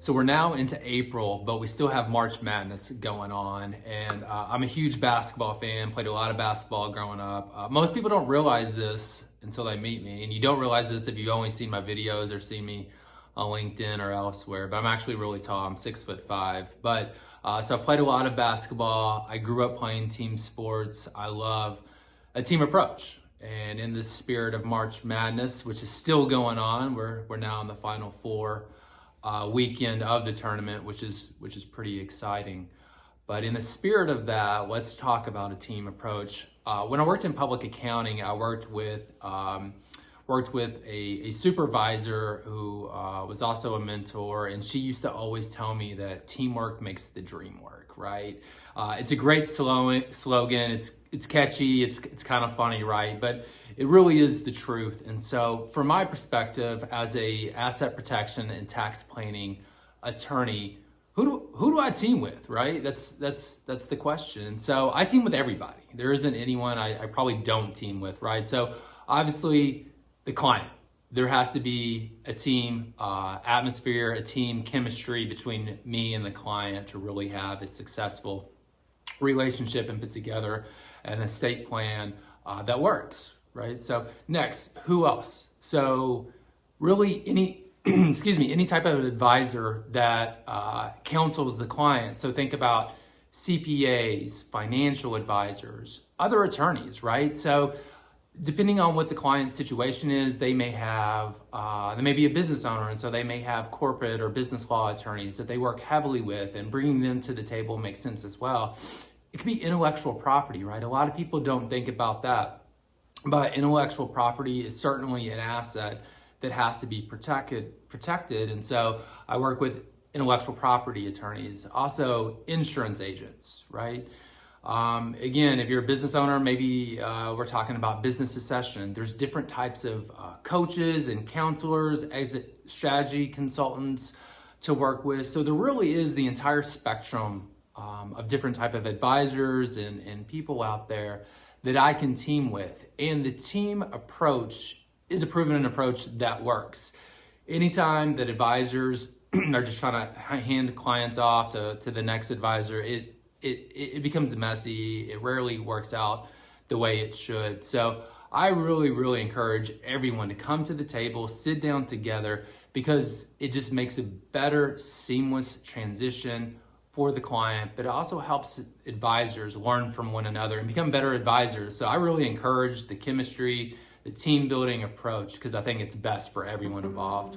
So we're now into April, but we still have March Madness going on. And I'm a huge basketball fan, played a lot of basketball growing up. Most people don't realize this until they meet me. And you don't realize this if you've only seen my videos or seen me on LinkedIn or elsewhere. But I'm actually really tall, I'm 6'5". But so I played a lot of basketball. I grew up playing team sports. I love a team approach. And in the spirit of March Madness, which is still going on, we're now in the Final Four weekend of the tournament, which is pretty exciting. But in the spirit of that, let's talk about a team approach. When I worked in public accounting, I worked with a supervisor who was also a mentor, and she used to always tell me that teamwork makes the dream work, right? It's a great slogan. It's catchy. It's kind of funny, right? But it really is the truth. And so from my perspective as a asset protection and tax planning attorney, who do I team with, right? That's the question. And so I team with everybody. There isn't anyone I probably don't team with, right? So obviously the client, there has to be a team atmosphere, a team chemistry between me and the client to really have a successful relationship and put together an estate plan that works, right? So next, who else? So really any any type of advisor that counsels the client. So think about CPAs, financial advisors, other attorneys, right? So depending on what the client's situation is, they may be a business owner, and so they may have corporate or business law attorneys that they work heavily with, and bringing them to the table makes sense as well. It could be intellectual property, right? A lot of people don't think about that, but intellectual property is certainly an asset that has to be protected. And so I work with intellectual property attorneys, also insurance agents, right? Again, if you're a business owner, maybe we're talking about business succession. There's different types of coaches and counselors, exit strategy consultants to work with. So there really is the entire spectrum of different type of advisors and people out there that I can team with. And the team approach is a proven approach that works. Anytime that advisors are just trying to hand clients off to the next advisor, it becomes messy. It rarely works out the way it should. So I really encourage everyone to come to the table, sit down together, because it just makes a better, seamless transition for the client, but it also helps advisors learn from one another and become better advisors. So I really encourage the chemistry, the team building approach, because I think it's best for everyone involved.